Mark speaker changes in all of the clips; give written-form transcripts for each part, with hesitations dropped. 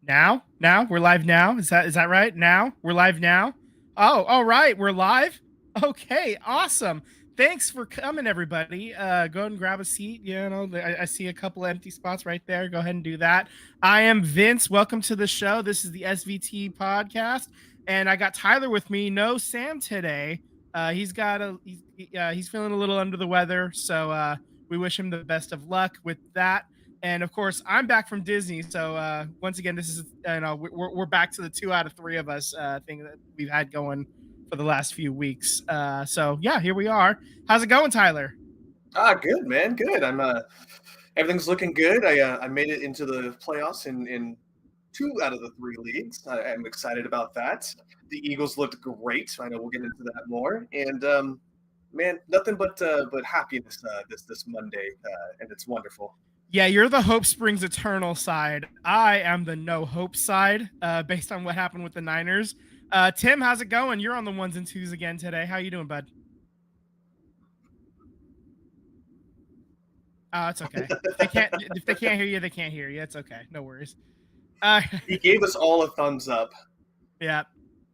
Speaker 1: Now we're live now. Is that right? Now we're live now. Oh, all right, we're live. Okay, awesome. Thanks for coming, everybody. Go ahead and grab a seat. I see a couple empty spots right there. Go ahead and do that. I am Vince. Welcome to the show. This is the SVT Podcast, and I got Tyler with me. No Sam today. He's feeling a little under the weather, so we wish him the best of luck with that. And of course, I'm back from Disney. So once again, this is we're back to the 2 out of 3 of us thing that we've had going for the last few weeks. So yeah, here we are. How's it going, Tyler?
Speaker 2: Good, man. Good. Everything's looking good. I made it into the playoffs in 2 out of the 3 leagues. I'm excited about that. The Eagles looked great. I know we'll get into that more. And man, nothing but happiness this Monday, and it's wonderful.
Speaker 1: Yeah, you're the Hope Springs Eternal side. I am the no hope side, based on what happened with the Niners. Tim, how's it going? You're on the 1s and 2s again today. How you doing, bud? It's okay. If they can't hear you, they can't hear you. It's okay. No worries.
Speaker 2: He gave us all a thumbs up.
Speaker 1: Yeah.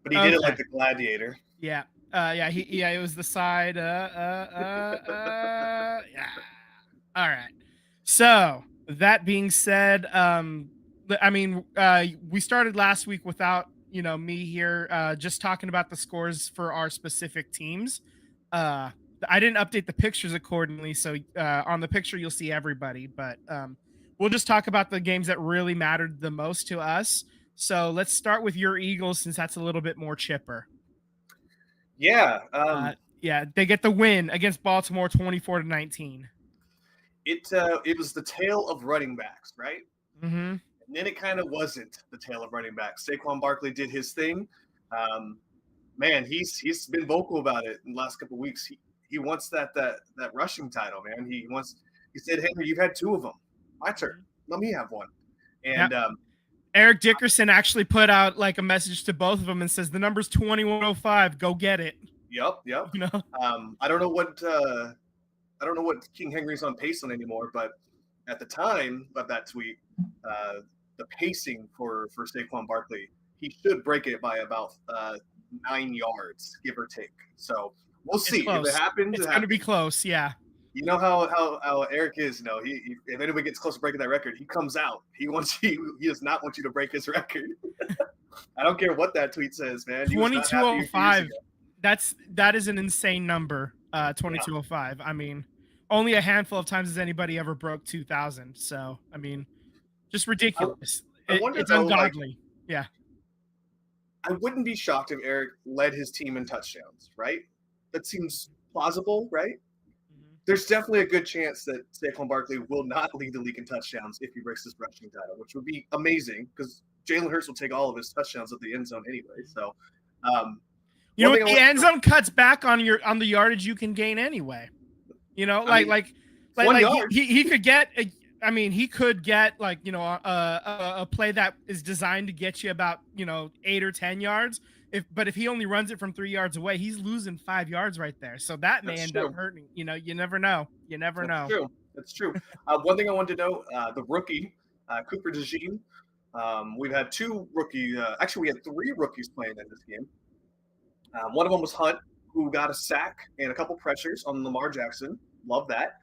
Speaker 2: But he did it like the gladiator.
Speaker 1: Yeah. It was the side. Yeah. All right. So that being said, we started last week without, me here, just talking about the scores for our specific teams. I didn't update the pictures accordingly. So on the picture, you'll see everybody, but we'll just talk about the games that really mattered the most to us. So let's start with your Eagles, since that's a little bit more chipper.
Speaker 2: Yeah.
Speaker 1: They get the win against Baltimore 24-19.
Speaker 2: It was the tale of running backs, right?
Speaker 1: Mm-hmm.
Speaker 2: And then it kind of wasn't the tale of running backs. Saquon Barkley did his thing. Man, he's been vocal about it in the last couple of weeks. He wants that rushing title, man. He said, Henry, you've had 2 of them. My turn. Let me have one. And
Speaker 1: Eric Dickerson actually put out like a message to both of them and says the number's 2105. Go get it.
Speaker 2: Yep. I don't know what King Henry's on pace on anymore, but at the time of that tweet, the pacing for Saquon Barkley, he should break it by about 9 yards, give or take. So we'll see if it happens.
Speaker 1: It's going to be close, yeah.
Speaker 2: You know how Eric is. If anybody gets close to breaking that record, he comes out. He does not want you to break his record. I don't care what that tweet says, man.
Speaker 1: 2205. That is an insane number. 2205. I mean, only a handful of times has anybody ever broke 2000. So, I mean, just ridiculous. It's ungodly. Yeah.
Speaker 2: I wouldn't be shocked if Eric led his team in touchdowns, right? That seems plausible, right? Mm-hmm. There's definitely a good chance that Saquon Barkley will not lead the league in touchdowns if he breaks his rushing title, which would be amazing because Jalen Hurts will take all of his touchdowns at the end zone anyway. So,
Speaker 1: the end zone cuts back on the yardage you can gain anyway. He could get. He could get a play that is designed to get you about 8 or 10 yards. But if he only runs it from 3 yards away, he's losing 5 yards right there. So that may end up hurting. You never know.
Speaker 2: That's true. One thing I wanted to know: the rookie Cooper DeJean. We've had 2 rookies. Actually, we had 3 rookies playing in this game. One of them was Hunt, who got a sack and a couple pressures on Lamar Jackson. Love that.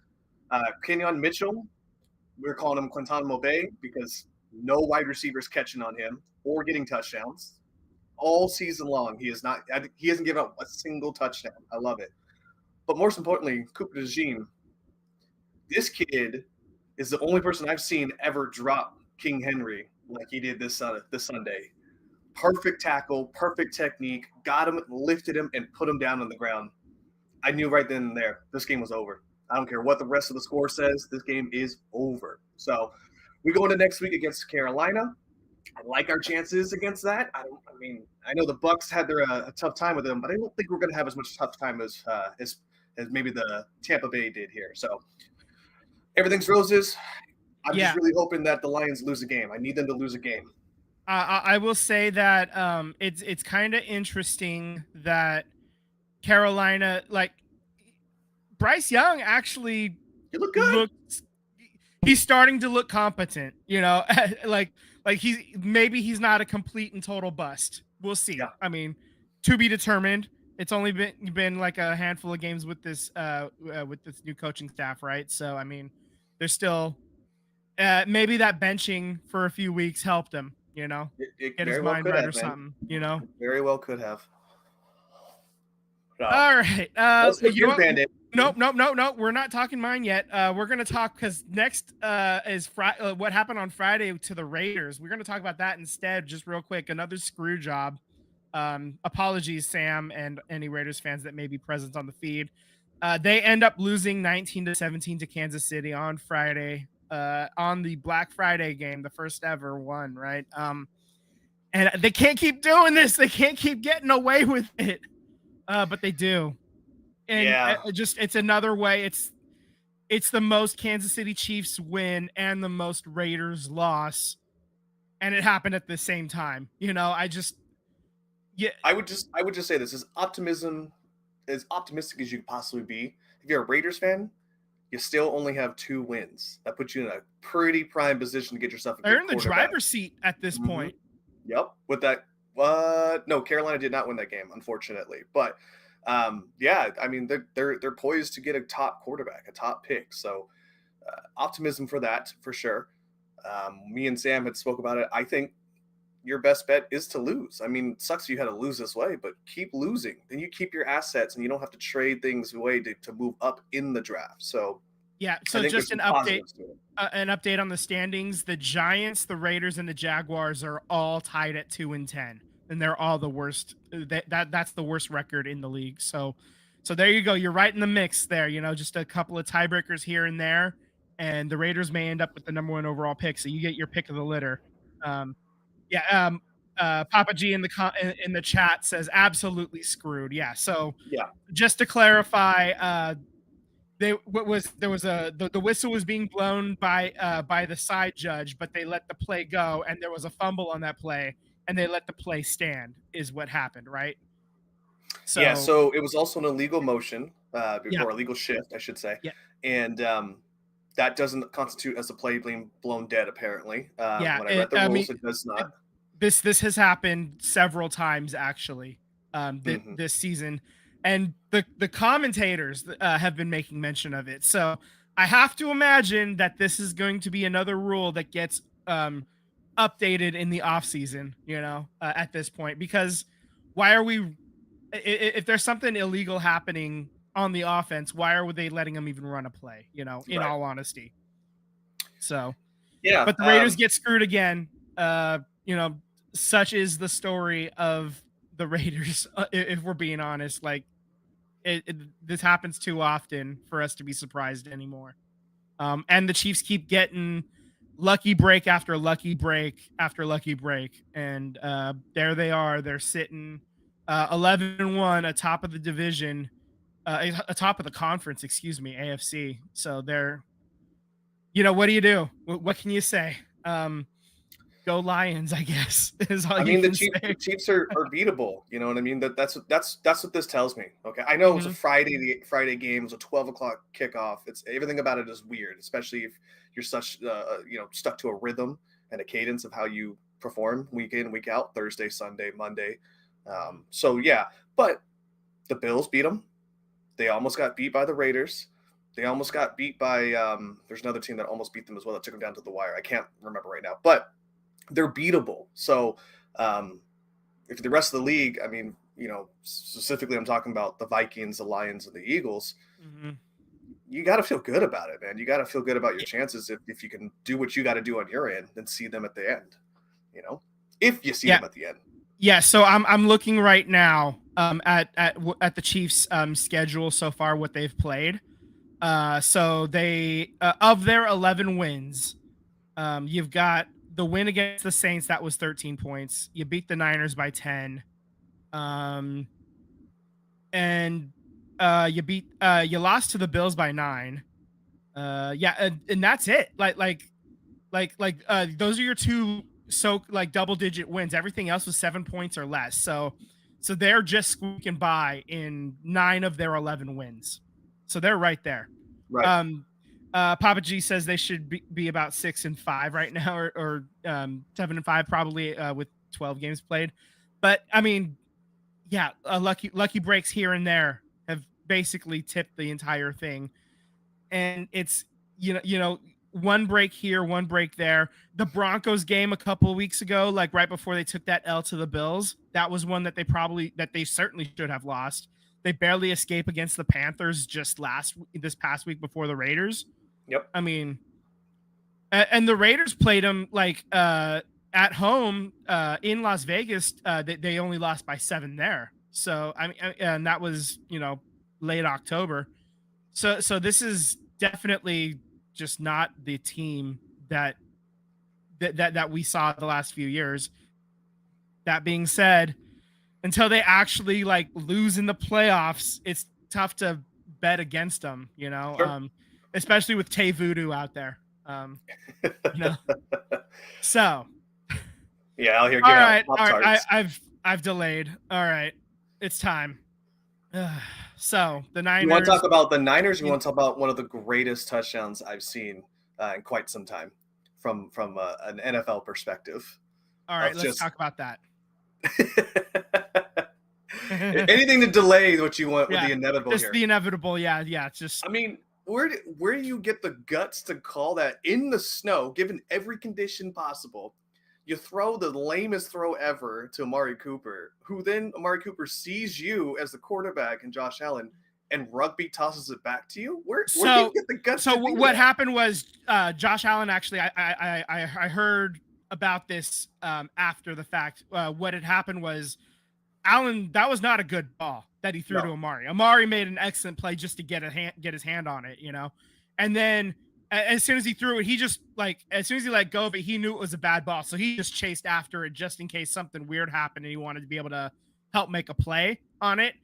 Speaker 2: Kenyon Mitchell, we're calling him Guantanamo Bay because no wide receivers catching on him or getting touchdowns. All season long, he hasn't given up a single touchdown. I love it. But most importantly, Cooper DeJean, this kid is the only person I've seen ever drop King Henry like he did this Sunday. Perfect tackle, perfect technique, got him, lifted him, and put him down on the ground. I knew right then and there this game was over. I don't care what the rest of the score says. This game is over. So we go into next week against Carolina. I like our chances against that. I know the Bucs had a tough time with them, but I don't think we're going to have as much tough time as maybe the Tampa Bay did here. So everything's roses. I'm just really hoping that the Lions lose a game. I need them to lose a game.
Speaker 1: I will say that it's kind of interesting that Carolina, like Bryce Young, actually
Speaker 2: he looked good.
Speaker 1: He's starting to look competent, like like he's not a complete and total bust. We'll see.
Speaker 2: Yeah.
Speaker 1: I mean, to be determined. It's only been like a handful of games with this new coaching staff, right? So I mean, there's still maybe that benching for a few weeks helped him,
Speaker 2: It
Speaker 1: get his
Speaker 2: very well
Speaker 1: mind
Speaker 2: could
Speaker 1: right
Speaker 2: have,
Speaker 1: or
Speaker 2: man.
Speaker 1: something,
Speaker 2: It very well could have. So,
Speaker 1: All right.
Speaker 2: let's look
Speaker 1: You know
Speaker 2: your
Speaker 1: what?
Speaker 2: Band-Aid.
Speaker 1: Nope. We're not talking mine yet. We're gonna talk because next is what happened on Friday to the Raiders. We're gonna talk about that instead, just real quick. Another screw job. Apologies, Sam, and any Raiders fans that may be present on the feed. They end up losing 19-17 to Kansas City on Friday, on the Black Friday game, the first ever one, right? And they can't keep doing this. They can't keep getting away with it, but they do. And
Speaker 2: Yeah.
Speaker 1: it's another way. It's the most Kansas City Chiefs win and the most Raiders loss, and it happened at the same time.
Speaker 2: I would just say this is as optimistic as you could possibly be. If you're a Raiders fan, you still only have 2 wins. That puts you in a pretty prime position to get yourself a good
Speaker 1: they're in the
Speaker 2: quarterback.
Speaker 1: driver's seat at this point.
Speaker 2: Yep. With that, no, Carolina did not win that game, unfortunately. But yeah, I mean they're poised to get a top quarterback, a top pick. So optimism for that for sure. Me and Sam had spoke about it. I think your best bet is to lose. I mean, it sucks you had to lose this way, but keep losing. Then you keep your assets and you don't have to trade things away to move up in the draft. So
Speaker 1: yeah, so just an update on the standings. The Giants, the Raiders, and the Jaguars are all tied at 2-10, and they're all the worst. That's the worst record in the league. So there you go. You're right in the mix there. Just a couple of tiebreakers here and there, and the Raiders may end up with the number 1 overall pick. So you get your pick of the litter. Papa G in the chat says absolutely screwed. Yeah. So
Speaker 2: yeah,
Speaker 1: just to clarify, the whistle was being blown by the side judge, but they let the play go, and there was a fumble on that play, and they let the play stand. Is what happened, right?
Speaker 2: So it was also an illegal motion, or illegal shift, I should say.
Speaker 1: Yeah.
Speaker 2: And that doesn't constitute as a play being blown dead, apparently. When I read the rules, it does not.
Speaker 1: This has happened several times, actually, this season. And the commentators have been making mention of it. So I have to imagine that this is going to be another rule that gets updated in the offseason, at this point. Because why are we – if there's something illegal happening on the offense, why are they letting them even run a play, in all honesty? So,
Speaker 2: yeah.
Speaker 1: But the Raiders get screwed again. Such is the story of the Raiders, if we're being honest. Like, this happens too often for us to be surprised anymore. And the Chiefs keep getting lucky break after lucky break after lucky break. And there they are. They're sitting 11-1 atop of the division, atop of the conference, AFC. So they're, what do you do? What can you say? Go Lions, I guess. Is all
Speaker 2: the Chiefs are beatable. You know what I mean? That's what this tells me. Okay, I know it was a Friday game. It was a 12:00 kickoff. It's everything about it is weird, especially if you're stuck to a rhythm and a cadence of how you perform week in, week out, Thursday, Sunday, Monday. So yeah, but the Bills beat them. They almost got beat by the Raiders. They almost got beat by there's another team that almost beat them as well that took them down to the wire. I can't remember right now, but they're beatable. So if the rest of the league, I mean, specifically I'm talking about the Vikings, the Lions, and the Eagles, you got to feel good about it, man. You got to feel good about your chances if you can do what you got to do on your end and see them at the end, if you see them at the end.
Speaker 1: Yeah, so I'm looking right now at the Chiefs' schedule so far, what they've played. So they of their 11 wins, you've got the win against the Saints, that was 13 points. You beat the Niners by 10, and you lost to the Bills by 9. And that's it. Like those are your two double-digit wins. Everything else was 7 points or less. So they're just squeaking by in 9 of their 11 wins. So they're right there.
Speaker 2: Right.
Speaker 1: Papa G says they should be about 6-5 right now, or 7-5 probably with 12 games played. But I mean, yeah, lucky breaks here and there have basically tipped the entire thing, and it's one break here, one break there. The Broncos game a couple of weeks ago, like right before they took that L to the Bills, that was one that they certainly should have lost. They barely escape against the Panthers just this past week before the Raiders.
Speaker 2: Yep.
Speaker 1: I mean, and the Raiders played them like at home in Las Vegas. They only lost by 7 there. So I mean, and that was late October. So this is definitely just not the team that we saw the last few years. That being said, until they actually like lose in the playoffs, it's tough to bet against them,
Speaker 2: Sure.
Speaker 1: Especially with Tay Voodoo out there. So
Speaker 2: yeah, out here
Speaker 1: all
Speaker 2: giving
Speaker 1: right,
Speaker 2: out Pop-Tarts.
Speaker 1: I've delayed. All right, it's time. So the Niners.
Speaker 2: You want to talk about the Niners? You want to talk about one of the greatest touchdowns I've seen in quite some time from an NFL perspective.
Speaker 1: All right, let's talk about that.
Speaker 2: Anything to delay what you want with the inevitable
Speaker 1: just
Speaker 2: here.
Speaker 1: The inevitable, yeah. It's just.
Speaker 2: I mean, where do you get the guts to call that in the snow, given every condition possible? You throw the lamest throw ever to Amari Cooper, who then Amari Cooper sees you as the quarterback and Josh Allen, and rugby tosses it back to you. Where do you get the guts?
Speaker 1: So what happened was Josh Allen actually, I heard about this after the fact. What had happened was Allen, that was not a good ball that he threw to Amari. Amari made an excellent play just to get his hand on it, and then as soon as he threw it, he just as soon as he let go of it, he knew it was a bad ball. So he just chased after it just in case something weird happened and he wanted to be able to help make a play on it.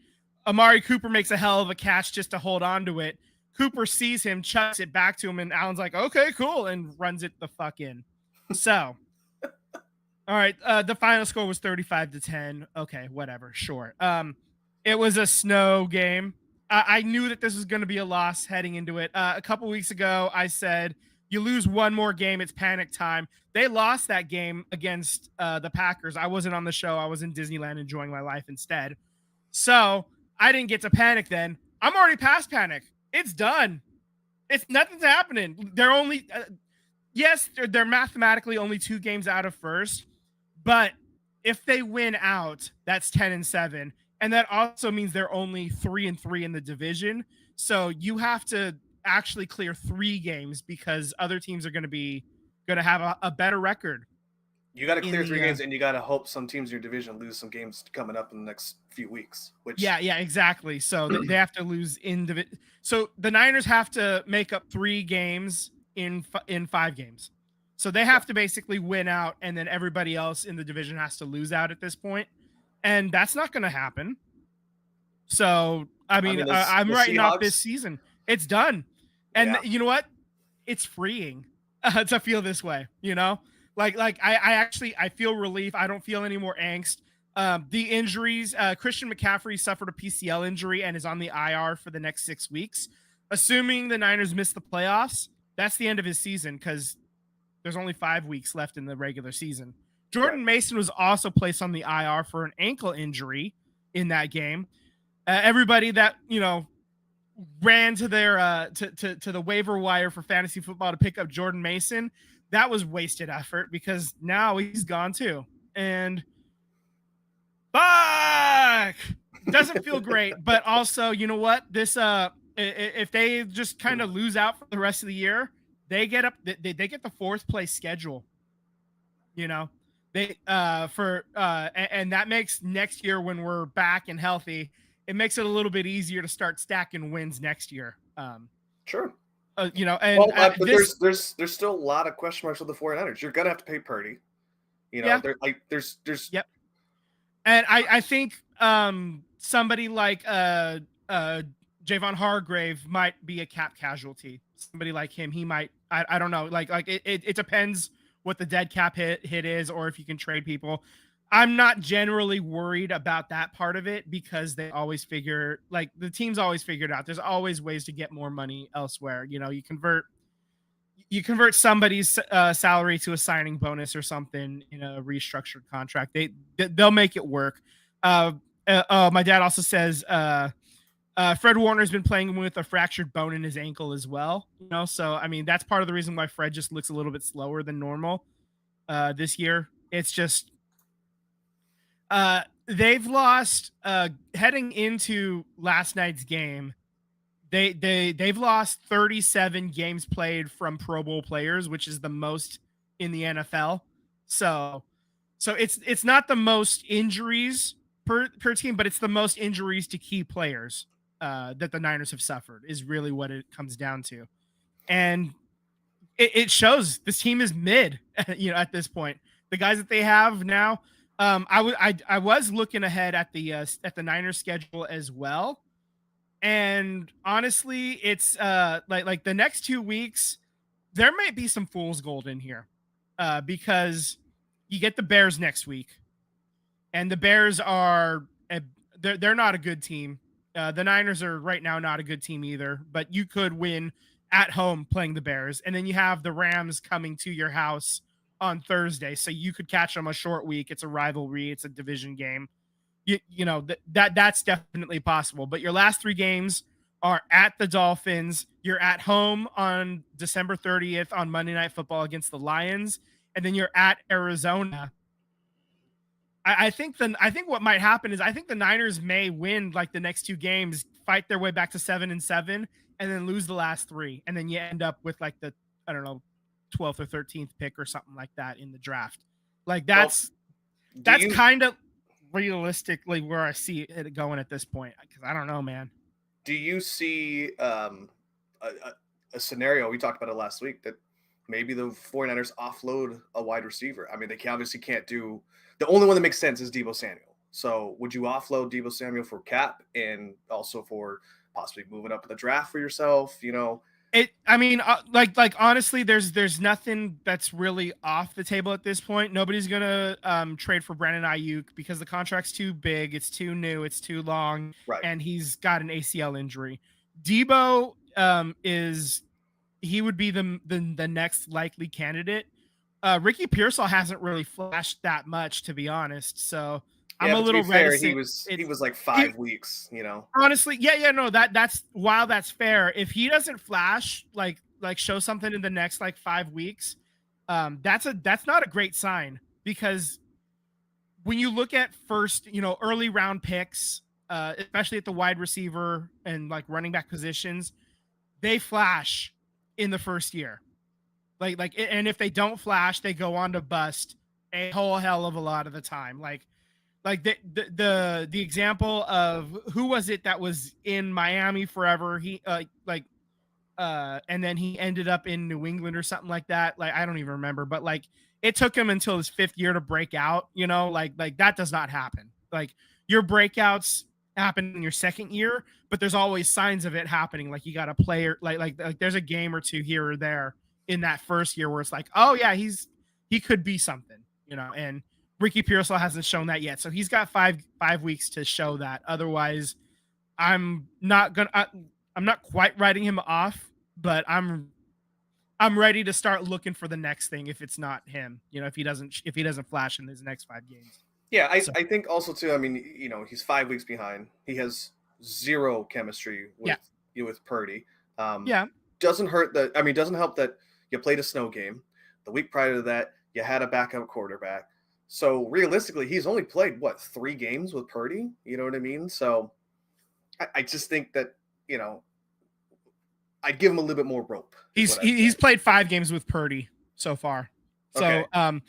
Speaker 1: Amari Cooper makes a hell of a catch just to hold on to it. Cooper sees him, chucks it back to him, and Allen's like, okay, cool, and runs it the fuck in. So, all right, the final score was 35-10. Okay, whatever, sure. It was a snow game. I knew that this was going to be a loss heading into it. A couple weeks ago, I said, you lose one more game, it's panic time. They lost that game against the Packers. I wasn't on the show. I was in Disneyland enjoying my life instead. So I didn't get to panic then. I'm already past panic. It's done. Nothing's happening. They're only, yes, they're mathematically only 2 games out of first. But if they win out, that's 10-7. And that also means they're only 3-3 in the division. So you have to actually clear 3 games because other teams are going to have a better record.
Speaker 2: You got to clear 3 games, and you got to hope some teams in your division lose some games coming up in the next few weeks.
Speaker 1: Yeah, exactly. So they have to lose So the Niners have to make up 3 games in 5 games. So they have to basically win out, and then everybody else in the division has to lose out at this point. And that's not going to happen. So, I mean I'm writing off this season. It's done. And you know what? It's freeing to feel this way, I feel relief. I don't feel any more angst. The injuries, Christian McCaffrey suffered a PCL injury and is on the IR for the next 6 weeks. Assuming the Niners miss the playoffs, that's the end of his season because there's only 5 weeks left in the regular season. Jordan Mason was also placed on the IR for an ankle injury in that game. Everybody that, ran to their to the waiver wire for fantasy football to pick up Jordan Mason, that was wasted effort because now he's gone too. And fuck, doesn't feel great. But also, you know what? This if they just kind of lose out for the rest of the year, they get the 4th place schedule. They and that makes next year when we're back and healthy, it makes it a little bit easier to start stacking wins next year.
Speaker 2: Sure.
Speaker 1: But
Speaker 2: there's still a lot of question marks with the 49ers. You're gonna have to pay Purdy. There's
Speaker 1: Yep. And I think somebody like Javon Hargrave might be a cap casualty. Somebody like him, he might. I don't know. Like it depends what the dead cap hit is, or if you can trade people. I'm not generally worried about that part of it because they always figure, the teams always figure it out. There's always ways to get more money elsewhere. You convert you convert somebody's salary to a signing bonus or something in a restructured contract. They'll make it work. My dad also says Fred Warner's been playing with a fractured bone in his ankle as well. So I mean that's part of the reason why Fred just looks a little bit slower than normal this year. It's just they've lost heading into last night's game. They've lost 37 games played from Pro Bowl players, which is the most in the NFL. So it's not the most injuries per team, but it's the most injuries to key players that the Niners have suffered is really what it comes down to. And it shows this team is mid, at this point. The guys that they have now, I was looking ahead at the Niners schedule as well. And honestly, it's like the next 2 weeks, there might be some fool's gold in here because you get the Bears next week, and the Bears are they're not a good team. The Niners are right now not a good team either, but you could win at home playing the Bears, and then you have the Rams coming to your house on Thursday, so you could catch them a short week. It's a rivalry, it's a division game. That's definitely possible. But your last 3 games are at the Dolphins. You're at home on December 30th on Monday Night Football against the Lions, and then you're at Arizona. I think what might happen is I think the Niners may win like the next 2 games, fight their way back to 7-7, and then lose the last 3, and then you end up with like the 12th or 13th pick or something like that in the draft. Like that's kind of realistically where I see it going at this point, because I don't know, man.
Speaker 2: Do you see a scenario, we talked about it last week, that maybe the 49ers offload a wide receiver? I mean, they obviously can't do – the only one that makes sense is Deebo Samuel. So would you offload Deebo Samuel for cap and also for possibly moving up in the draft for yourself,
Speaker 1: honestly, there's nothing that's really off the table at this point. Nobody's gonna trade for Brandon Ayuk because the contract's too big, it's too new, it's too long,
Speaker 2: right?
Speaker 1: And he's got an ACL injury. Deebo he would be the next likely candidate. Ricky Pearsall hasn't really flashed that much, to be honest. So I'm a little reticent.
Speaker 2: He was like 5 weeks,
Speaker 1: Honestly, no, that's while that's fair. If he doesn't flash, like show something in the next like 5 weeks, that's not a great sign, because when you look at first, early round picks, especially at the wide receiver and like running back positions, they flash in the first year. And if they don't flash, they go on to bust a whole hell of a lot of the time. Like the example of who was it that was in Miami forever? He and then he ended up in New England or something like that. Like I don't even remember, but like it took him until his 5th year to break out. Like that does not happen. Like your breakouts happen in your 2nd year, but there's always signs of it happening. Like you got a player like there's a game or 2 here or there in that 1st year where it's like, oh yeah, he could be something, and Ricky Pearsall hasn't shown that yet. So he's got 5 weeks to show that. Otherwise, I'm not quite writing him off, but I'm ready to start looking for the next thing if it's not him, if he doesn't flash in his next 5 games.
Speaker 2: Yeah, I think also too, I mean, he's 5 weeks behind. He has 0 chemistry with Purdy. Doesn't help that you played a snow game. The week prior to that, you had a backup quarterback. So realistically, he's only played 3 games with Purdy. You know what I mean? So I just think that, I'd give him a little bit more rope.
Speaker 1: He's played 5 games with Purdy so far. So
Speaker 2: okay.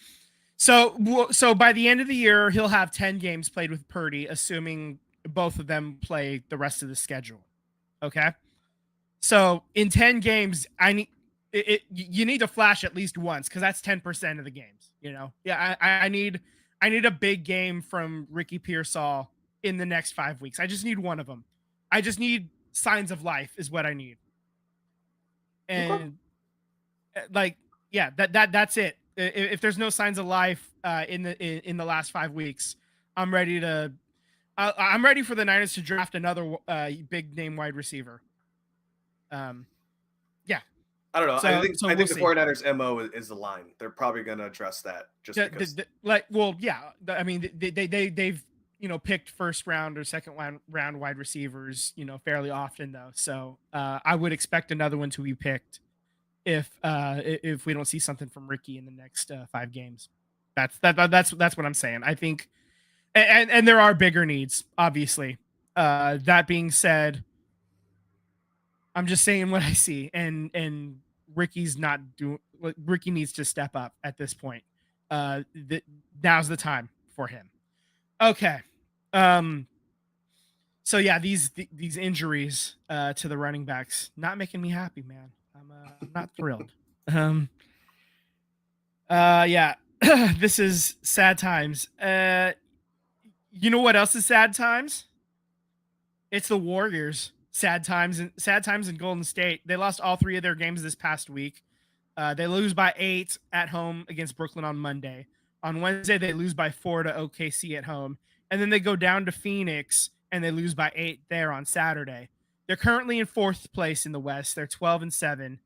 Speaker 1: So by the end of the year, he'll have 10 games played with Purdy, assuming both of them play the rest of the schedule. Okay. So in 10 games, you need to flash at least once, because that's 10% of the games. I need a big game from Ricky Pearsall in the next 5 weeks. I just need one of them. I just need signs of life is what I need. And that's it. If there's no signs of life in the last 5 weeks, I'm ready for the Niners to draft another big name wide receiver. Yeah.
Speaker 2: I don't know. I
Speaker 1: So
Speaker 2: think
Speaker 1: so
Speaker 2: I
Speaker 1: we'll
Speaker 2: think the
Speaker 1: see.
Speaker 2: 49ers MO is the line. They're probably going to address that just because.
Speaker 1: Like, well, yeah. I mean, they've picked first round or second round wide receivers, fairly often though. So I would expect another one to be picked if we don't see something from Ricky in the next 5 games. That's what I'm saying. I think, and there are bigger needs, obviously. That being said, I'm just saying what I see, and Ricky's not doing. Ricky needs to step up at this point. Now's the time for him. Okay. Um. So yeah, these injuries to the running backs not making me happy, man. I'm not thrilled. Um. Yeah. This is sad times. You know what else is sad times? It's the Warriors. Sad times in Golden State. They lost all 3 of their games this past week. They lose by 8 at home against Brooklyn on Monday. On Wednesday, they lose by 4 to OKC at home. And then they go down to Phoenix and they lose by 8 there on Saturday. They're currently in 4th place in the West. They're 12-7.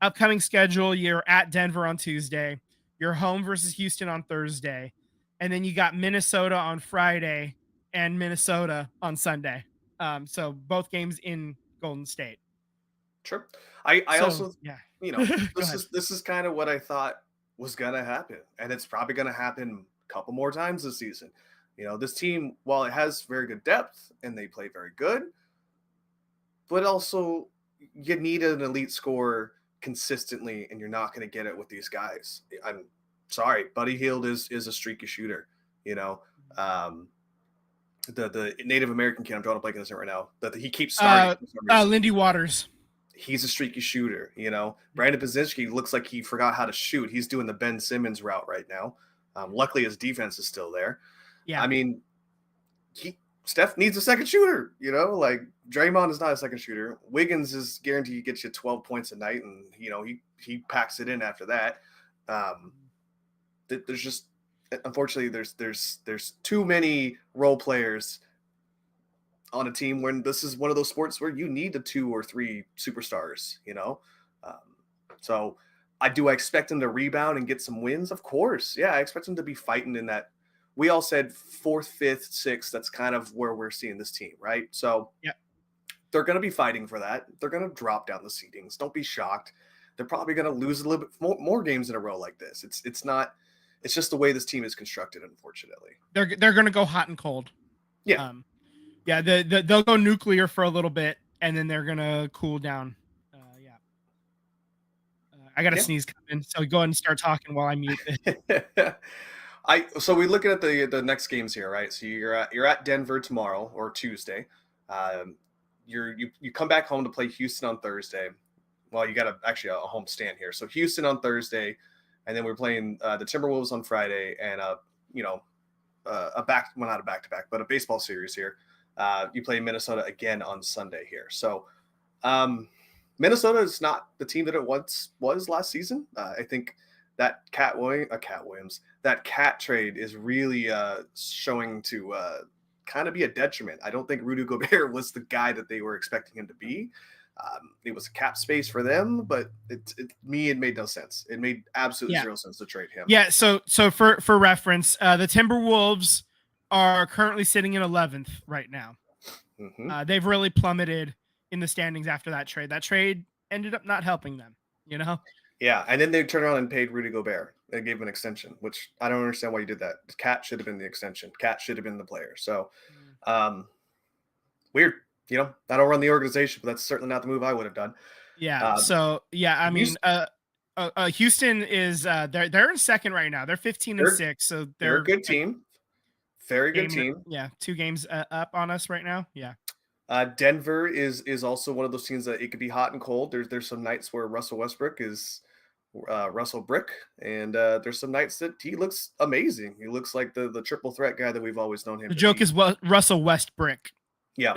Speaker 1: Upcoming schedule, you're at Denver on Tuesday. You're home versus Houston on Thursday. And then you got Minnesota on Friday and Minnesota on Sunday. So both games in Golden State.
Speaker 2: Sure. I
Speaker 1: So,
Speaker 2: also,
Speaker 1: yeah. Go
Speaker 2: this
Speaker 1: ahead.
Speaker 2: is kind of what I thought was gonna happen, and it's probably gonna happen a couple more times this season. This team, while it has very good depth and they play very good, but also you need an elite scorer consistently, and you're not going to get it with these guys. I'm sorry, Buddy Hield is a streaky shooter. You know, um, the Native American kid, I'm drawing a blank on this right now, that he keeps starting for some reason.
Speaker 1: Lindy Waters.
Speaker 2: He's a streaky shooter. Brandon Pazinski looks like he forgot how to shoot. He's doing the Ben Simmons route right now. Luckily, his defense is still there.
Speaker 1: Yeah.
Speaker 2: I mean, Steph needs a second shooter. Like Draymond is not a second shooter. Wiggins is guaranteed to get you 12 points a night, and he packs it in after that. There's just, unfortunately, there's too many role players on a team when this is one of those sports where you need the 2 or 3 superstars. So I expect them to rebound and get some wins. Of course, yeah, I expect them to be fighting in that. We all said 4th, 5th, 6th. That's kind of where we're seeing this team, right? So
Speaker 1: yeah,
Speaker 2: they're going to be fighting for that. They're going to drop down the seedings. Don't be shocked. They're probably going to lose a little bit more games in a row like this. It's not. It's just the way this team is constructed, unfortunately.
Speaker 1: They're going to go hot and cold.
Speaker 2: Yeah.
Speaker 1: Yeah. They'll go nuclear for a little bit, and then they're going to cool down. I got to sneeze coming, so go ahead and start talking while I mute it.
Speaker 2: So we looking at the next games here, right? So you're at Denver tomorrow or Tuesday. You come back home to play Houston on Thursday. Well, you got a home stand here. So Houston on Thursday, and then we're playing the Timberwolves on Friday, and not a back-to-back, but a baseball series here. You play Minnesota again on Sunday here. So Minnesota is not the team that it once was last season. I think that Cat trade is really showing to kind of be a detriment. I don't think Rudy Gobert was the guy that they were expecting him to be. It was a cap space for them, but it made no sense. It made absolutely zero sense to trade him.
Speaker 1: Yeah. So for reference, the Timberwolves are currently sitting in 11th right now.
Speaker 2: Mm-hmm.
Speaker 1: They've really plummeted in the standings after that trade. That trade ended up not helping them.
Speaker 2: Yeah, and then they turned around and paid Rudy Gobert. They gave him an extension, which I don't understand why you did that. Cat should have been the extension. Cat should have been the player. So, weird. I don't run the organization, but that's certainly not the move I would have done.
Speaker 1: Yeah. I mean, Houston is they're in second right now. They're 15-6. So
Speaker 2: they're a good team. Very good team.
Speaker 1: Yeah, 2 games up on us right now. Yeah.
Speaker 2: Denver is also one of those teams that it could be hot and cold. There's some nights where Russell Westbrook is Russell Brick, and there's some nights that he looks amazing. He looks like the triple threat guy that we've always known him.
Speaker 1: The joke is Russell Westbrook.
Speaker 2: Yeah.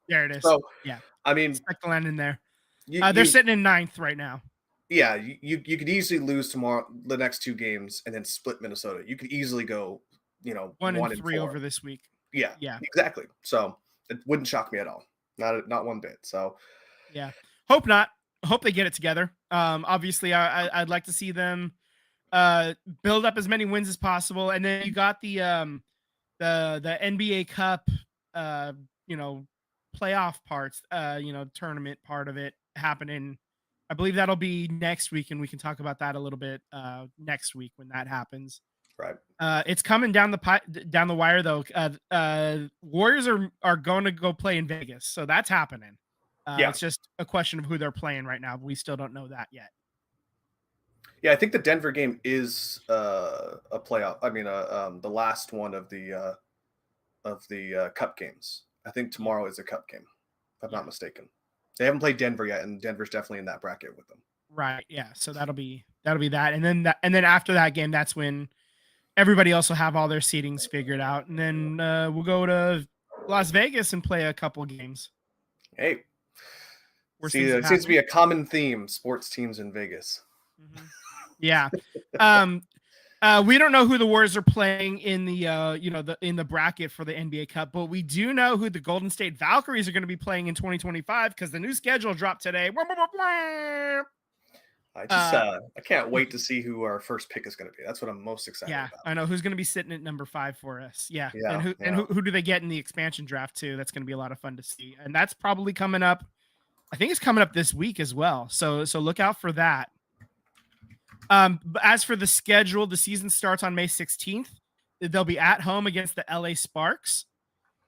Speaker 1: There it is.
Speaker 2: So
Speaker 1: yeah,
Speaker 2: I mean,
Speaker 1: expect to land in there. They're sitting in 9th right now.
Speaker 2: Yeah, you could easily lose tomorrow, the next 2 games, and then split Minnesota. You could easily go,
Speaker 1: 1-3 over this week.
Speaker 2: Yeah, exactly. So it wouldn't shock me at all. Not one bit. So
Speaker 1: yeah, hope not. hope they get it together. Obviously, I'd like to see them build up as many wins as possible, and then you got the NBA Cup, uh, you know, playoff parts, tournament part of it happening. I believe that'll be next week, and we can talk about that a little bit next week when that happens.
Speaker 2: Right.
Speaker 1: It's coming down the wire though. Warriors are going to go play in Vegas, so that's happening.
Speaker 2: Yeah.
Speaker 1: It's just a question of who they're playing right now. We still don't know that yet.
Speaker 2: Yeah, I think the Denver game is a playoff. I mean, the last one of the cup games. I think tomorrow is a cup game, if I'm not mistaken. They haven't played Denver yet, and Denver's definitely in that bracket with them.
Speaker 1: Right. Yeah. So that'll be that, and then after that game, that's when everybody else will have all their seedings figured out, and then we'll go to Las Vegas and play a couple games.
Speaker 2: Hey, see, it seems to be a common theme: sports teams in Vegas.
Speaker 1: Mm-hmm. Yeah. We don't know who the Warriors are playing in the bracket for the NBA Cup, but we do know who the Golden State Valkyries are going to be playing in 2025 because the new schedule dropped today.
Speaker 2: I can't wait to see who our first pick is going to be. That's what I'm most excited about.
Speaker 1: I know who's going to be sitting at number 5 for us. Yeah.
Speaker 2: Yeah.
Speaker 1: And who do they get in the expansion draft too? That's going to be a lot of fun to see. And that's probably coming up. I think it's coming up this week as well. So look out for that. But as for the schedule, the season starts on May 16th. They'll be at home against the LA Sparks.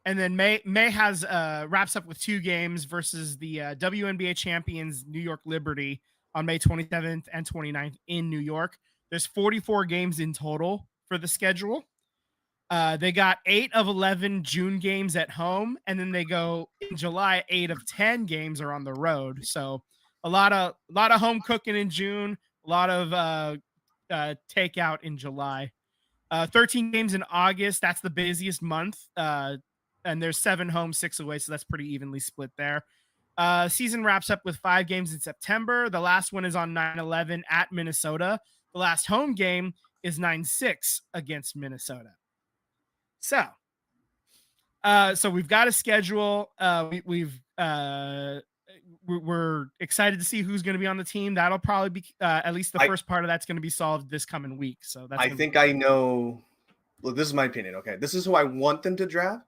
Speaker 1: And then May has wraps up with 2 games versus the WNBA champions New York Liberty on May 27th and 29th in New York. There's 44 games in total for the schedule. They got 8 of 11 June games at home, and then they go in July. 8 of 10 games are on the road. So a lot of home cooking in June. A lot of takeout in July. 13 games in August. That's the busiest month. And there's 7 home, 6 away. So that's pretty evenly split there. Season wraps up with 5 games in September. The last one is on 9/11 at Minnesota. The last home game is 9/6 against Minnesota. So we've got a schedule. We're excited to see who's going to be on the team. That'll probably be at least the first part of that's going to be solved this coming week. So that's
Speaker 2: I know. Well, this is my opinion. Okay, this is who I want them to draft,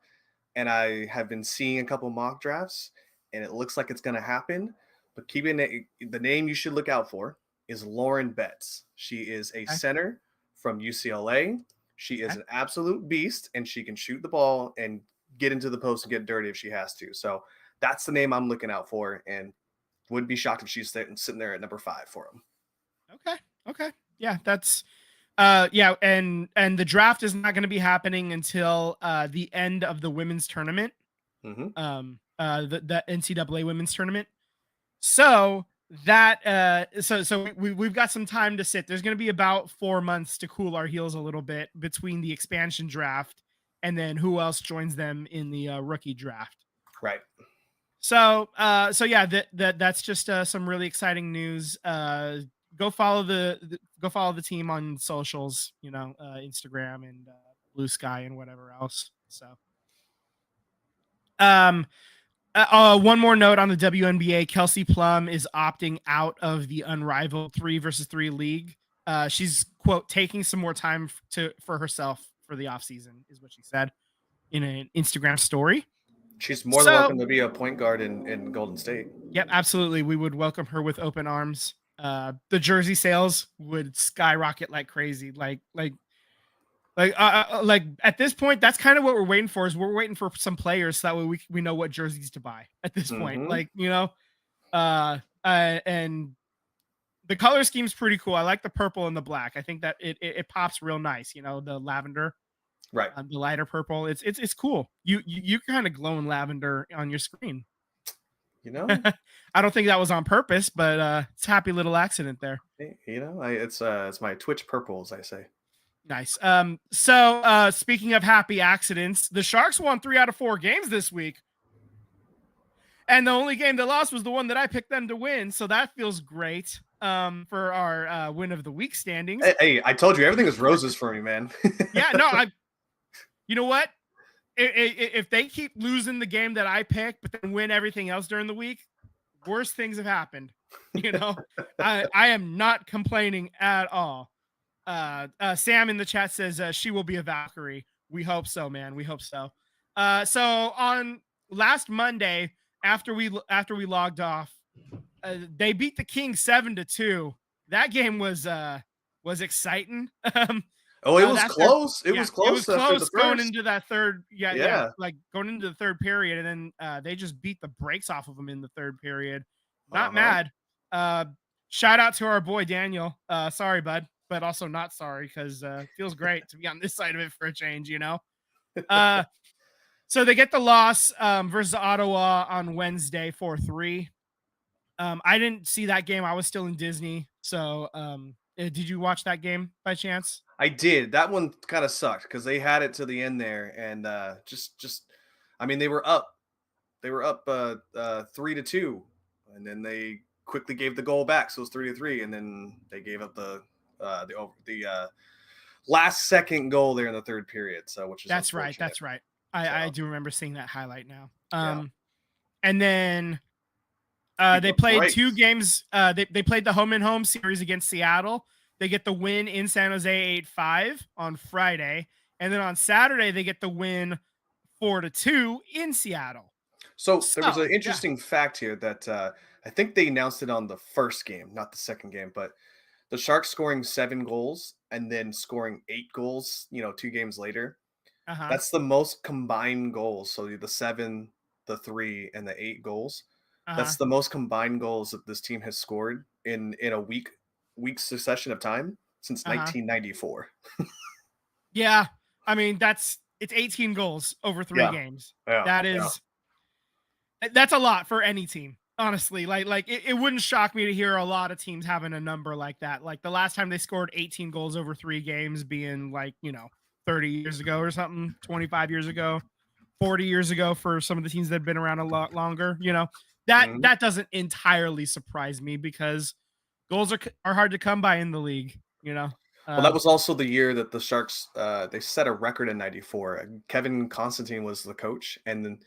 Speaker 2: and I have been seeing a couple mock drafts, and it looks like it's going to happen. But the name you should look out for is Lauren Betts. She is a center from UCLA. She is an absolute beast, and she can shoot the ball and get into the post and get dirty if she has to. So that's the name I'm looking out for, and wouldn't be shocked if she's sitting there at number 5 for him.
Speaker 1: Okay. Yeah, that's and the draft is not going to be happening until the end of the women's tournament.
Speaker 2: Mm-hmm.
Speaker 1: The NCAA women's tournament. So that we've got some time to sit. There's going to be about 4 months to cool our heels a little bit between the expansion draft and then who else joins them in the rookie draft.
Speaker 2: Right.
Speaker 1: So yeah, that's just some really exciting news. Go follow the team on socials, Instagram and Blue Sky and whatever else. So, one more note on the WNBA: Kelsey Plum is opting out of the Unrivaled 3-versus-3 league. She's quote taking some more time for herself for the offseason, is what she said in an Instagram story.
Speaker 2: She's more than welcome to be a point guard in Golden State.
Speaker 1: Yep, absolutely. We would welcome her with open arms. The jersey sales would skyrocket like crazy. Like at this point, that's kind of what we're waiting for. Is we're waiting for some players so that way we know what jerseys to buy at this point. And the color scheme's pretty cool. I like the purple and the black. I think that it pops real nice. The lavender.
Speaker 2: Right.
Speaker 1: The lighter purple. It's cool. You kind of glow in lavender on your screen. I don't think that was on purpose, but it's a happy little accident there.
Speaker 2: It's my Twitch purple, as I say.
Speaker 1: Nice. So speaking of happy accidents, the Sharks won 3 out of 4 games this week. And the only game they lost was the one that I picked them to win. So that feels great for our win of the week standings.
Speaker 2: Hey, I told you everything is roses for me, man.
Speaker 1: Yeah, no, you know what? If they keep losing the game that I picked, but then win everything else during the week, worse things have happened. You know, I am not complaining at all. Sam in the chat says she will be a Valkyrie. We hope so, man. We hope so. So on last Monday, after we logged off, they beat the Kings 7-2. That game was exciting.
Speaker 2: Oh, it was
Speaker 1: That third,
Speaker 2: close. It
Speaker 1: yeah,
Speaker 2: was
Speaker 1: it was
Speaker 2: close after the
Speaker 1: close going
Speaker 2: first.
Speaker 1: into that third. Yeah,
Speaker 2: Yeah.
Speaker 1: like going into the third period, and then they just beat the brakes off of them in the third period. Not
Speaker 2: Uh-huh.
Speaker 1: mad. Uh, Shout out to our boy Daniel. Sorry, bud, but also not sorry because feels great to be on this side of it for a change. You know. Uh, so they get the loss versus Ottawa on Wednesday 4-3. I didn't see that game. I was still in Disney. So, did you watch that game by chance?
Speaker 2: I did. That one kind of sucked because they had it to the end there, and I mean, they were up. They were up 3-2, and then they quickly gave the goal back, so it was 3-3, and then they gave up the last second goal there in the third period. So which is
Speaker 1: That's right.
Speaker 2: unfortunate.
Speaker 1: That's right. I do remember seeing that highlight now.
Speaker 2: Yeah.
Speaker 1: And then
Speaker 2: Speaking
Speaker 1: they
Speaker 2: of
Speaker 1: played
Speaker 2: breaks,
Speaker 1: 2 games. They played the home and home series against Seattle. They get the win in San Jose 8-5 on Friday. And then on Saturday, they get the win 4-2 in Seattle.
Speaker 2: So there was
Speaker 1: So,
Speaker 2: an
Speaker 1: yeah.
Speaker 2: interesting fact here that I think they announced it on the first game, not the second game, but the Sharks scoring 7 goals and then scoring 8 goals, 2 games later.
Speaker 1: Uh-huh.
Speaker 2: That's the most combined goals. So the 7, the 3, and the 8 goals. That's the most combined goals that this team has scored in a week succession of time since 1994.
Speaker 1: Yeah. I mean, it's 18 goals over 3 games.
Speaker 2: Yeah.
Speaker 1: That's a lot for any team. Honestly, like it wouldn't shock me to hear a lot of teams having a number like that. Like the last time they scored 18 goals over 3 games being 30 years ago or something, 25 years ago, 40 years ago for some of the teams that have been around a lot longer, that doesn't entirely surprise me because goals are hard to come by in the league,
Speaker 2: Well, that was also the year that the Sharks they set a record in '94. Kevin Constantine was the coach, and then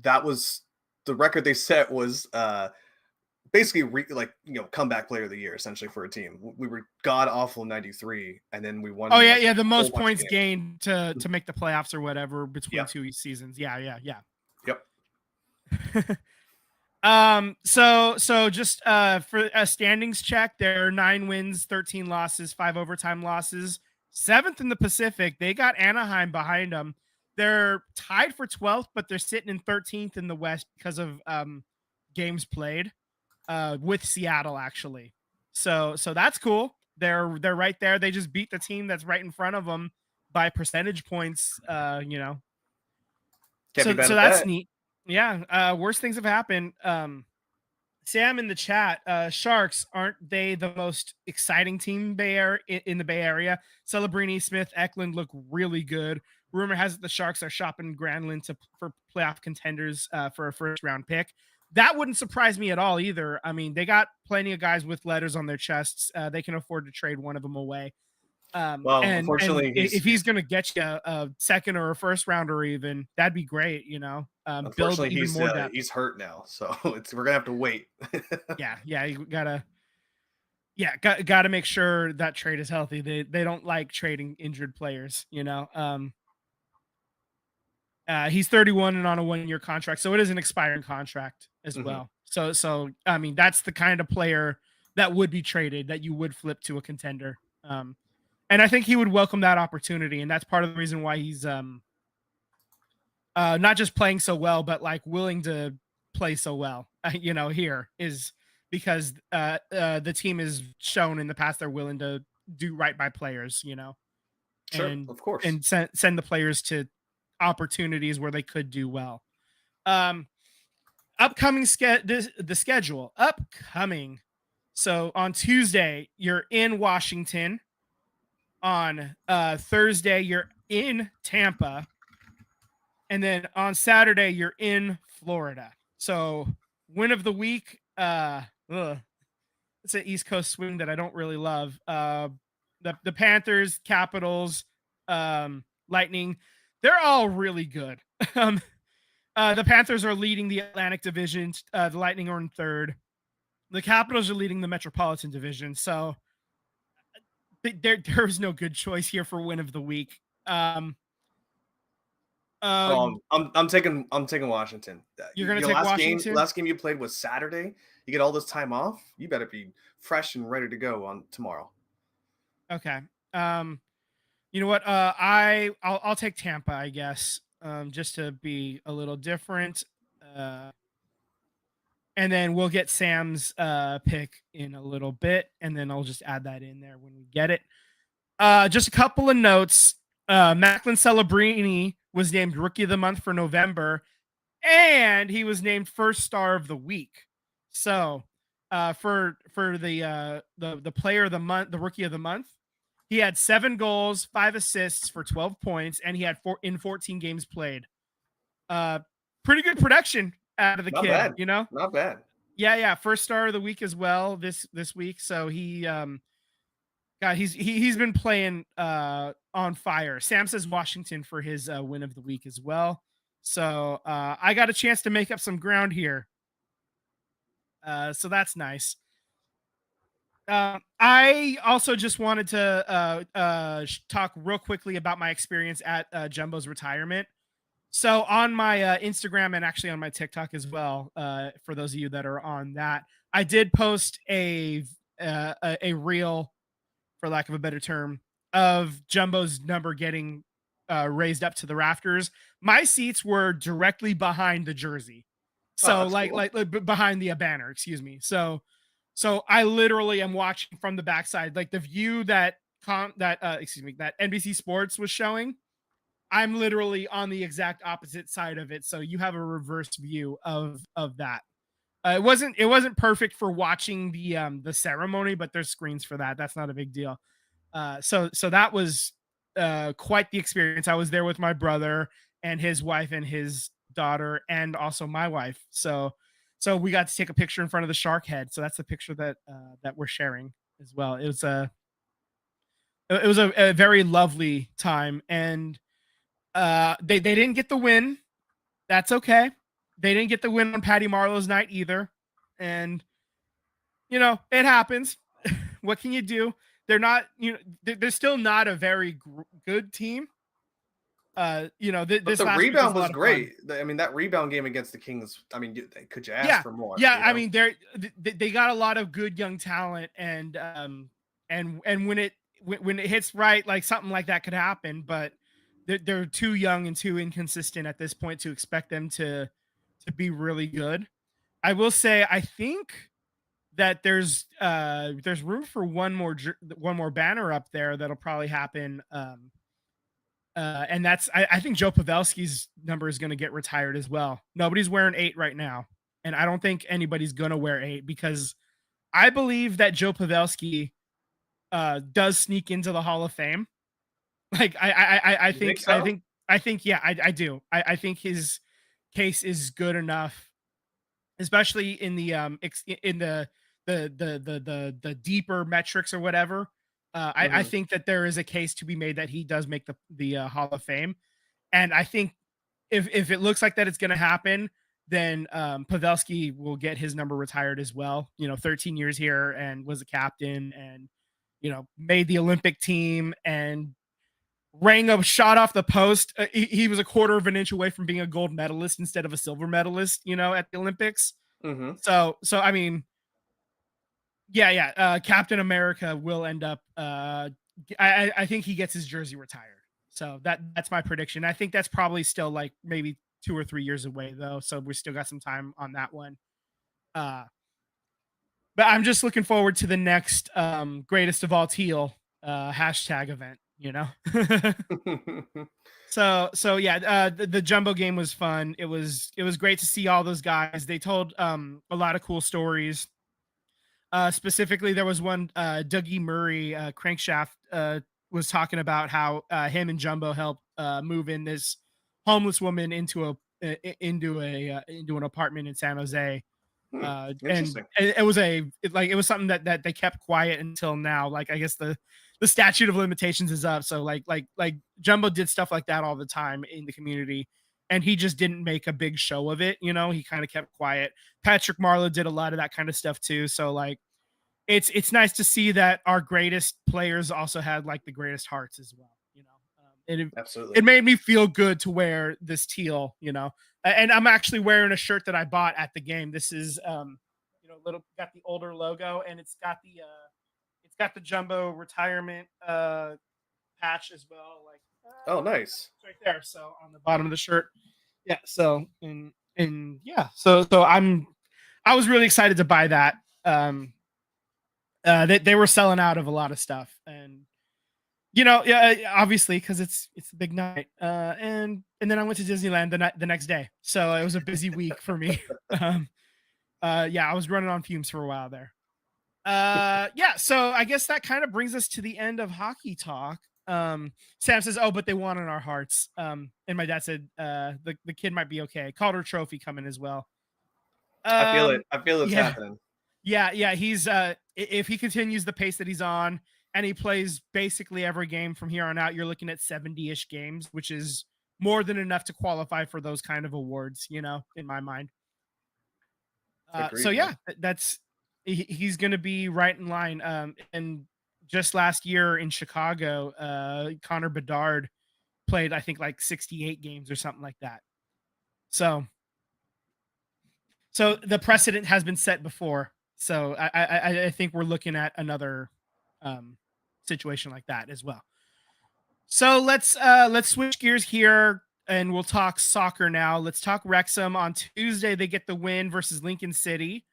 Speaker 2: that was the record they set was basically comeback player of the year essentially for a team. We were god awful in '93, and then we won.
Speaker 1: Oh yeah, the most points gained to make the playoffs or whatever between 2 seasons. Yeah.
Speaker 2: Yep.
Speaker 1: So just for a standings check, there are 9 wins, 13 losses, 5 overtime losses. 7th in the Pacific. They got Anaheim behind them. They're tied for 12th, but they're sitting in 13th in the West because of games played with Seattle actually. So that's cool. They're right there. They just beat the team that's right in front of them by percentage points. So that's neat. Yeah. Worse things have happened. Sam in the chat, Sharks, aren't they the most exciting team in the Bay Area? Celebrini, Smith, Eklund look really good. Rumor has it the Sharks are shopping Granlund for playoff contenders for a first round pick. That wouldn't surprise me at all either. I mean, they got plenty of guys with letters on their chests. They can afford to trade one of them away.
Speaker 2: Well, unfortunately,
Speaker 1: if he's going to get you a second or a first rounder, even that'd be great.
Speaker 2: Unfortunately,
Speaker 1: build even more depth.
Speaker 2: He's hurt now, so we're gonna have to wait.
Speaker 1: Yeah, you gotta make sure that trade is healthy. They don't like trading injured players. He's 31 and on a 1-year contract, so it is an expiring contract as well. So I mean, that's the kind of player that would be traded that you would flip to a contender. And I think he would welcome that opportunity, and that's part of the reason why he's not just playing so well, but like willing to play so well. Here is because the team has shown in the past they're willing to do right by players.
Speaker 2: Sure,
Speaker 1: and
Speaker 2: of course,
Speaker 1: and send the players to opportunities where they could do well. Upcoming the schedule upcoming. So on Tuesday you're in Washington. On Thursday you're in Tampa, and then on Saturday you're in Florida. So win of the week, it's an East Coast swing that I don't really love. The Panthers, Capitals, Lightning, they're all really good. The Panthers are leading the Atlantic Division. The Lightning are in third. The Capitals are leading the Metropolitan Division. So there's no good choice here for win of the week.
Speaker 2: I'm taking Washington.
Speaker 1: You're gonna
Speaker 2: Your
Speaker 1: take Washington?
Speaker 2: last game you played was Saturday. You get all this time off. You better be fresh and ready to go on tomorrow.
Speaker 1: Okay. You know what? I'll take Tampa, I guess. Just to be a little different. And then we'll get Sam's pick in a little bit, and then I'll just add that in there when we get it. Just a couple of notes. Macklin Celebrini was named Rookie of the Month for November, and he was named First Star of the Week. So, for the Player of the Month, the Rookie of the Month, he had 7 goals, 5 assists for 12 points, and he had 14 games played. Pretty good production out of the
Speaker 2: Not
Speaker 1: kid,
Speaker 2: bad.
Speaker 1: you know?
Speaker 2: Not bad.
Speaker 1: Yeah. First Star of the Week as well this week. So he's been playing on fire. Sam says Washington for his win of the week as well. So I got a chance to make up some ground here. So that's nice. I also just wanted to talk real quickly about my experience at Jumbo's retirement. So on my Instagram and actually on my TikTok as well, for those of you that are on that, I did post a reel, for lack of a better term, of Jumbo's number getting raised up to the rafters. My seats were directly behind the jersey, so like behind the banner. Excuse me. So I literally am watching from the backside, like the view that NBC Sports was showing. I'm literally on the exact opposite side of it, so you have a reverse view of that. It wasn't perfect for watching the ceremony, but there's screens for that. That's not a big deal. So that was quite the experience. I was there with my brother and his wife and his daughter, and also my wife. So we got to take a picture in front of the shark head. So that's the picture that we're sharing as well. It was a very lovely time, and they didn't get the win. That's okay. They didn't get the win on Patty Marlowe's night either. And, it happens. What can you do? They're not, they're still not a very good team. But
Speaker 2: the rebound was great. I mean, that rebound game against the Kings, I mean, could you ask for more?
Speaker 1: Yeah. I mean, they got a lot of good young talent, and when it hits right, like something like that could happen, but they're too young and too inconsistent at this point to expect them to be really good. I will say, I think that there's room for one more banner up there that'll probably happen. And that's I think Joe Pavelski's number is going to get retired as well. Nobody's wearing 8 right now, and I don't think anybody's going to wear 8 because I believe that Joe Pavelski does sneak into the Hall of Fame. Like I think so? I think yeah, I do. I think his case is good enough, especially in the deeper metrics or whatever. I think that there is a case to be made that he does make the Hall of Fame, and I think if it looks like that it's going to happen, then Pavelski will get his number retired as well. 13 years here and was a captain, and made the Olympic team and rang a shot off the post. He was a quarter of an inch away from being a gold medalist instead of a silver medalist, at the Olympics.
Speaker 2: Mm-hmm.
Speaker 1: So I mean, yeah. Captain America will end up. I think he gets his jersey retired. So that's my prediction. I think that's probably still like maybe 2 or 3 years away though. So we still got some time on that one. But I'm just looking forward to the next greatest of all teal hashtag event. So yeah, the Jumbo game was fun. It was great to see all those guys. They told a lot of cool stories. Specifically, there was one Dougie Murray, Crankshaft, was talking about how him and Jumbo helped move in this homeless woman into an apartment in San Jose. And it was something that they kept quiet until now. Like, I guess the statute of limitations is up. So like Jumbo did stuff like that all the time in the community. and he just didn't make a big show of it. He kind of kept quiet. Patrick Marleau did a lot of that kind of stuff too. So like, it's nice to see that our greatest players also had like the greatest hearts as well.
Speaker 2: Absolutely.
Speaker 1: It made me feel good to wear this teal. And I'm actually wearing a shirt that I bought at the game. This is little got the older logo, and it's got the jumbo retirement patch as well. Like,
Speaker 2: oh, nice.
Speaker 1: it's right there. So on the bottom of the shirt, yeah. So and yeah. So I was really excited to buy that. They were selling out of a lot of stuff, and yeah, obviously because it's a big night. And then I went to Disneyland the next day, so it was a busy week for me. Yeah, I was running on fumes for a while there. Yeah, so I guess that kind of brings us to the end of hockey talk. Sam says, "Oh, but they won in our hearts." And my dad said, "The kid might be okay." Calder Trophy coming as well.
Speaker 2: I feel it. I feel it's
Speaker 1: yeah.
Speaker 2: happening.
Speaker 1: Yeah. He's if he continues the pace that he's on, and he plays basically every game from here on out, you're looking at 70-ish games, which is more than enough to qualify for those kind of awards. In my mind.
Speaker 2: Agreed,
Speaker 1: So yeah,
Speaker 2: man.
Speaker 1: he's going to be right in line. And just last year in Chicago, Connor Bedard played, I think, like 68 games or something like that. So the precedent has been set before. So I think we're looking at another situation like that as well. So let's switch gears here, and we'll talk soccer now. Let's talk Wrexham. On Tuesday, they get the win versus Lincoln City.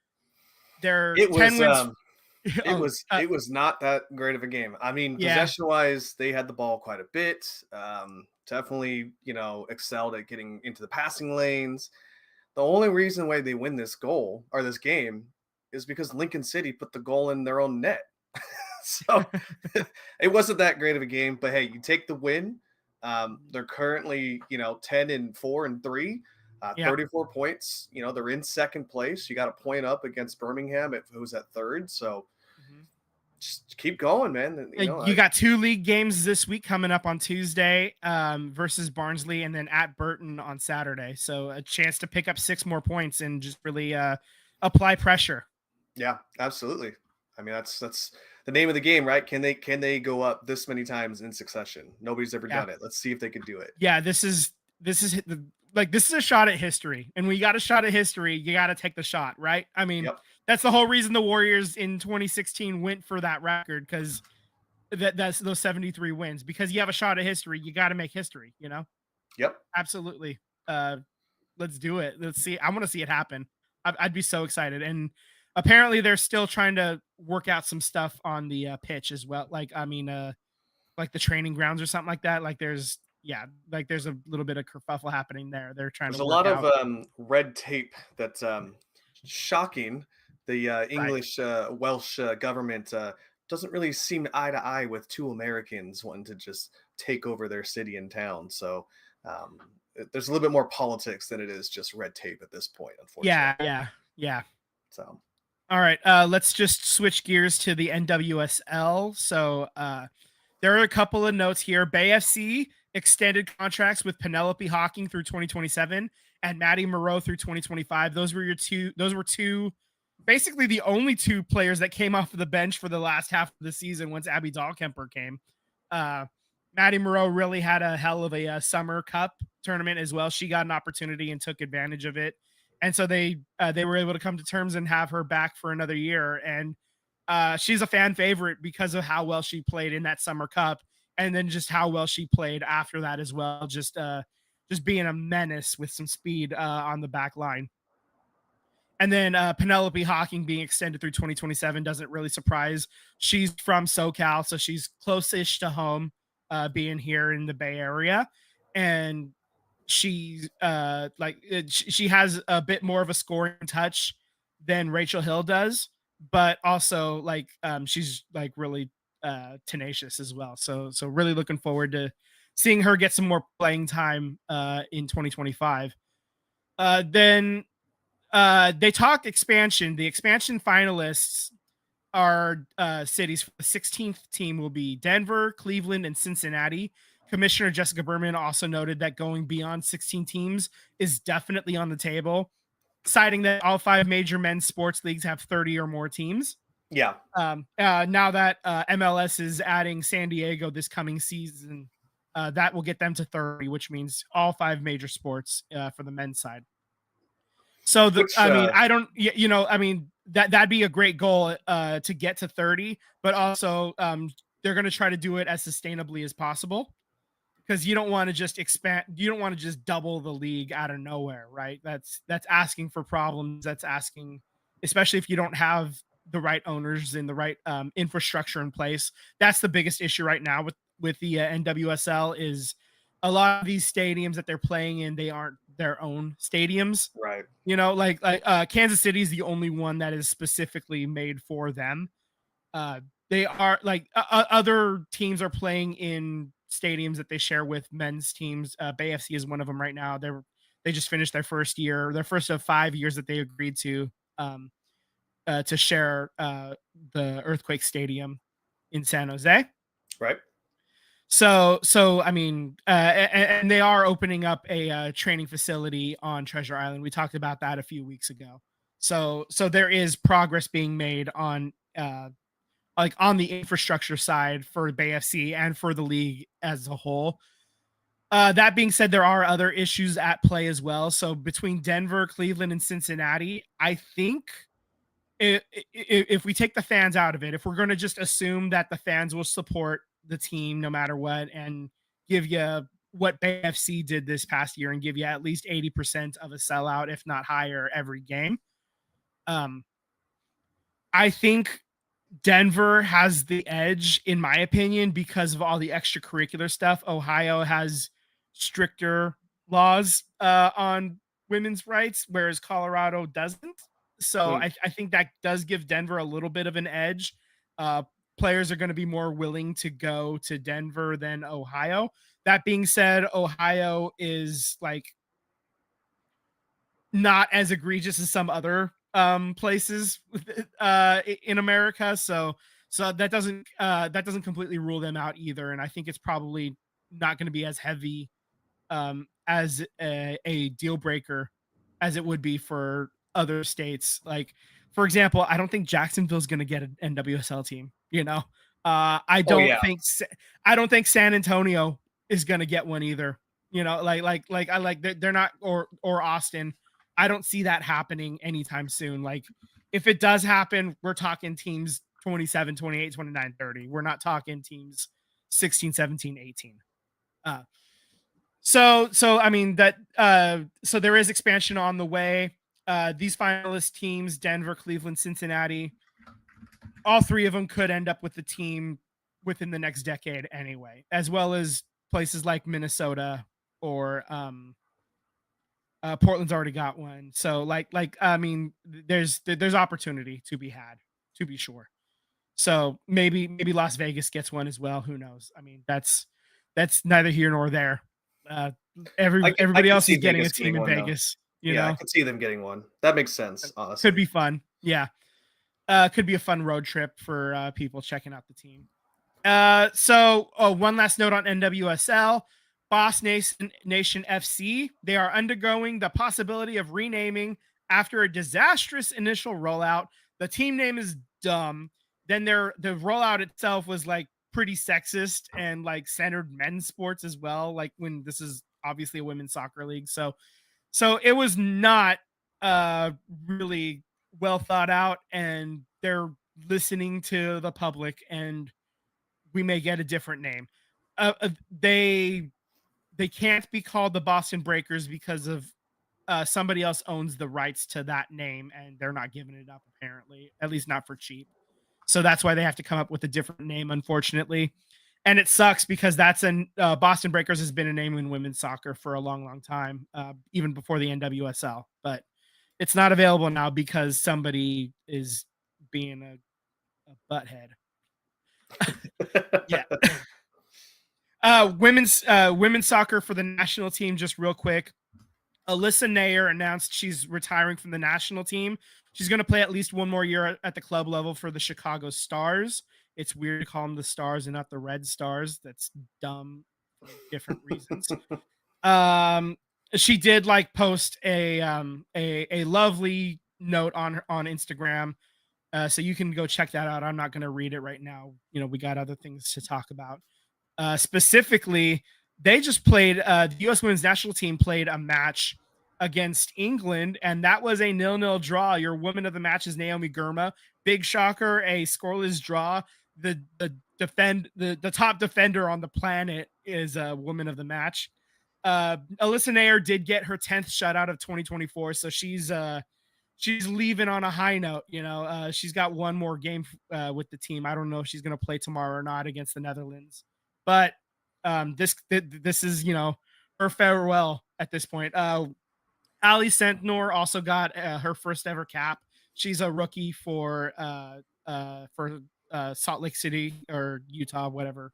Speaker 1: They're
Speaker 2: It
Speaker 1: 10
Speaker 2: was
Speaker 1: wins.
Speaker 2: it was not that great of a game. I mean,
Speaker 1: Yeah.
Speaker 2: possession wise, they had the ball quite a bit. Definitely, excelled at getting into the passing lanes. The only reason why they win this goal or this game is because Lincoln City put the goal in their own net. So it wasn't that great of a game, but hey, you take the win. They're currently, 10-4-3, 34 points. They're in second place. You got a point up against Birmingham, who's at third. So just keep going, man.
Speaker 1: You got 2 league games this week coming up on Tuesday versus Barnsley, and then at Burton on Saturday. So a chance to pick up 6 more points and just really apply pressure.
Speaker 2: Yeah, absolutely. I mean, that's the name of the game, right? Can they go up this many times in succession? Nobody's ever done it. Let's see if they can do it.
Speaker 1: Yeah, this is a shot at history, and when you got a shot at history, you got to take the shot, right? I mean, That's the whole reason the Warriors in 2016 went for that record, because that's those 73 wins, because you have a shot at history. You got to make history,
Speaker 2: Yep.
Speaker 1: Absolutely. Let's do it. Let's see. I want to see it happen. I'd be so excited. And apparently they're still trying to work out some stuff on the pitch as well. Like the training grounds or something like that. Like there's a little bit of kerfuffle happening there. They're trying
Speaker 2: There's
Speaker 1: to
Speaker 2: a
Speaker 1: work
Speaker 2: lot
Speaker 1: out.
Speaker 2: of red tape that's shocking. The English Welsh government doesn't really seem eye to eye with 2 Americans wanting to just take over their city and town. So there's a little bit more politics than it is just red tape at this point, unfortunately.
Speaker 1: Yeah.
Speaker 2: So
Speaker 1: all right, let's just switch gears to the NWSL. So there are a couple of notes here. Bay FC extended contracts with Penelope Hawking through 2027 and Maddie Moreau through 2025. Those were two, basically the only 2 players that came off of the bench for the last half of the season once Abby Dahlkemper came. Maddie Moreau really had a hell of a summer cup tournament as well. She got an opportunity and took advantage of it. And so they were able to come to terms and have her back for another year. And she's a fan favorite because of how well she played in that summer cup, and then just how well she played after that as well. Just being a menace with some speed on the back line. And then Penelope Hawking being extended through 2027 doesn't really surprise. She's from SoCal, so she's close-ish to home, being here in the Bay Area. And she's she has a bit more of a scoring touch than Rachel Hill does, but also she's really tenacious as well. So really looking forward to seeing her get some more playing time in 2025. Then they talked expansion. The expansion finalists are cities. The 16th team will be Denver, Cleveland, and Cincinnati. Commissioner Jessica Berman also noted that going beyond 16 teams is definitely on the table, citing that all 5 major men's sports leagues have 30 or more teams.
Speaker 2: Yeah.
Speaker 1: Now that MLS is adding San Diego this coming season, that will get them to 30, which means all 5 major sports for the men's side. So I don't, I mean, that'd be a great goal to get to 30, but also they're going to try to do it as sustainably as possible, because you don't want to just expand. You don't want to just double the league out of nowhere, right? That's asking for problems. That's asking, especially if you don't have the right owners and the right infrastructure in place. That's the biggest issue right now with the NWSL is a lot of these stadiums that they're playing in, they aren't their own stadiums.
Speaker 2: Right.
Speaker 1: Like Kansas City is the only one that is specifically made for them. They are like other teams are playing in stadiums that they share with men's teams. Bay FC is one of them right now. They just finished their first of 5 years that they agreed to share the Earthquake Stadium in San Jose.
Speaker 2: Right.
Speaker 1: So I mean, and they are opening up a training facility on Treasure Island. We talked about that a few weeks ago. So there is progress being made on on the infrastructure side for Bay FC and for the league as a whole. That being said, there are other issues at play as well. So between Denver, Cleveland, and Cincinnati, I think if we take the fans out of it, if we're going to just assume that the fans will support the team no matter what and give you what Bay FC did this past year and give you at least 80% of a sellout, if not higher, every game, I think Denver has the edge, in my opinion, because of all the extracurricular stuff. Ohio has stricter laws on women's rights, whereas Colorado doesn't. So I think that does give Denver a little bit of an edge. Players are going to be more willing to go to Denver than Ohio. That being said, Ohio is like not as egregious as some other places in America. So that doesn't completely rule them out either. And I think it's probably not going to be as heavy as a deal breaker as it would be for other states. Like, for example, I don't think Jacksonville's going to get an NWSL team. I don't think San Antonio is going to get one either. They're not, or Austin. I don't see that happening anytime soon. Like, if it does happen, we're talking teams 27, 28, 29, 30. We're not talking teams 16, 17, 18. So I mean so there is expansion on the way. These finalist teams, Denver, Cleveland, Cincinnati, all 3 of them could end up with the team within the next decade anyway, as well as places like Minnesota or Portland's already got one. So I mean, there's opportunity to be had, to be sure. So maybe Las Vegas gets one as well. Who knows? I mean, that's neither here nor there. Everybody else is getting a team in Vegas. You know?
Speaker 2: I could see them getting one. That makes sense. Honestly,
Speaker 1: could be fun. Yeah, could be a fun road trip for people checking out the team. So one last note on NWSL. Boss Nation FC, they are undergoing the possibility of renaming after a disastrous initial rollout. The team name is dumb. Then the rollout itself was like pretty sexist and like centered men's sports as well. Like, when this is obviously a women's soccer league. So it was not really well thought out, and they're listening to the public, and we may get a different name. They can't be called the Boston Breakers because of somebody else owns the rights to that name, and they're not giving it up, apparently, at least not for cheap. So that's why they have to come up with a different name, unfortunately. And it sucks because Boston Breakers has been a name in women's soccer for a long, long time, even before the NWSL. But it's not available now because somebody is being a butthead. Yeah. Women's soccer for the national team, just real quick. Alyssa Nair announced she's retiring from the national team. She's going to play at least one more year at the club level for the Chicago Stars. It's weird to call them the Stars and not the Red Stars. That's dumb for different reasons. She did like post a lovely note on Instagram. So you can go check that out. I'm not going to read it right now. We got other things to talk about. Specifically, they just played, the U.S. women's national team played a match against England, and that was a 0-0 draw. Your woman of the match is Naomi Girma. Big shocker, a scoreless draw. The top defender on the planet is a woman of the match. Alyssa Nair did get her 10th shutout of 2024, so she's leaving on a high note. She's got one more game with the team. I don't know if she's going to play tomorrow or not against the Netherlands, but this is her farewell at this point. Ali Sentnor also got her first ever cap. She's a rookie for Salt Lake City or Utah, whatever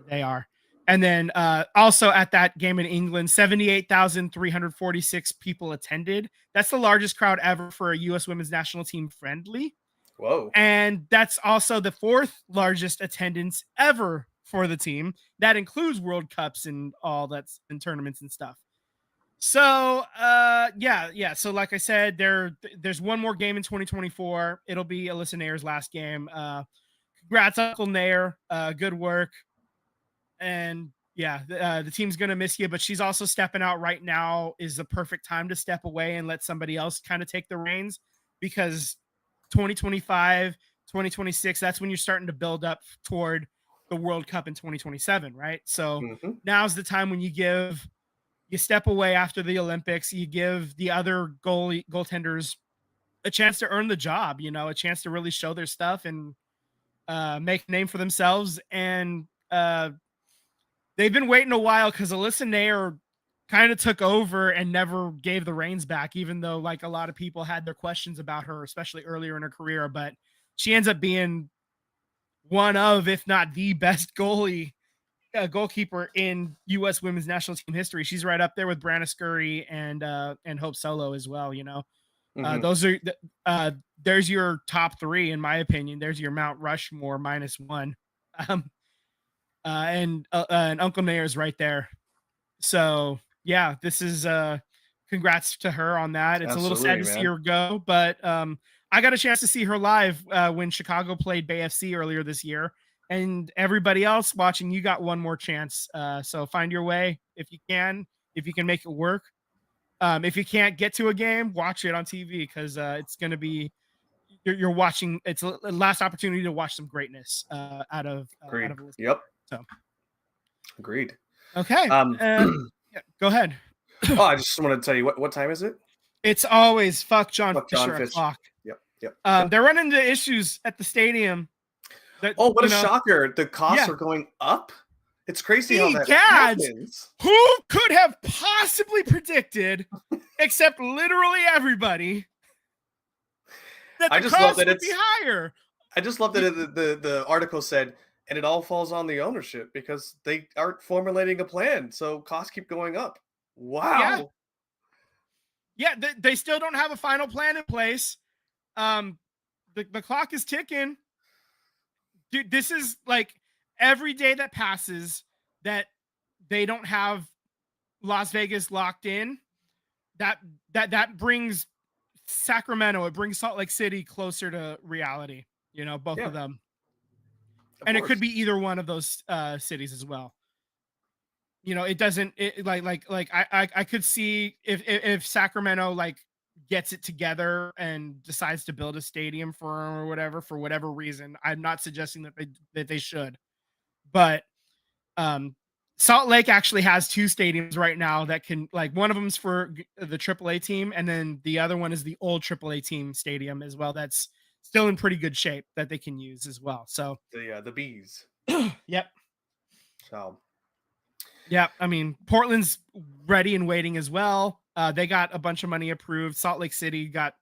Speaker 1: they are. And then also at that game in England, 78,346 people attended. That's the largest crowd ever for a U.S. women's national team friendly.
Speaker 2: Whoa.
Speaker 1: And that's also the fourth largest attendance ever for the team. That includes World Cups and all that's in tournaments and stuff. So, yeah. So like I said, there's one more game in 2024. It'll be Alyssa Nair's last game. Congrats, Uncle Nair. Good work. And yeah, the team's going to miss you, but she's also stepping out right now is the perfect time to step away and let somebody else kind of take the reins, because 2025, 2026, that's when you're starting to build up toward the World Cup in 2027, right? So now's the time when you step away after the Olympics, you give the other goaltenders a chance to earn the job, a chance to really show their stuff and make a name for themselves. And they've been waiting a while because Alyssa Nair kind of took over and never gave the reins back, even though like a lot of people had their questions about her, especially earlier in her career. But she ends up being one of, if not the best goalkeeper in U.S. women's national team history. She's right up there with Brandon Scurry and Hope Solo as well. Those are there's your top three, in my opinion. There's your Mount Rushmore -1. And Uncle Nair is right there. So yeah, this is congrats to her on that. It's
Speaker 2: Absolutely,
Speaker 1: a little sad to see her go, but I got a chance to see her live when Chicago played Bay FC earlier this year. And everybody else watching, you got one more chance. So find your way if you can make it work. If you can't get to a game, watch it on TV, because it's going to be you're watching. It's a last opportunity to watch some greatness out of
Speaker 2: Yep.
Speaker 1: So
Speaker 2: agreed.
Speaker 1: Okay. Yeah, go ahead.
Speaker 2: Oh, I just wanted to tell you what time is it?
Speaker 1: It's always fuck John Fisher o'clock.
Speaker 2: Yep.
Speaker 1: They're running into issues at the stadium.
Speaker 2: What a shocker. The costs are going up. It's crazy how that happens.
Speaker 1: Who could have possibly predicted, except literally everybody, that the cost would be higher?
Speaker 2: I just love that the article said, and it all falls on the ownership because they aren't formulating a plan. So costs keep going up. Wow.
Speaker 1: Yeah, they still don't have a final plan in place. The clock is ticking. Dude, this is like every day that passes that they don't have Las Vegas locked in, that brings Sacramento, it brings Salt Lake City closer to reality, both of them. And it could be either one of those cities as well. It doesn't I could see if Sacramento gets it together and decides to build a stadium for whatever reason. I'm not suggesting that they should, but Salt Lake actually has two stadiums right now that can, one of them's for the AAA team, and then the other one is the old AAA team stadium as well. That's still in pretty good shape that they can use as well. So
Speaker 2: the bees.
Speaker 1: Yep.
Speaker 2: So
Speaker 1: yeah, I mean, Portland's ready and waiting as well. They got a bunch of money approved. Salt Lake City got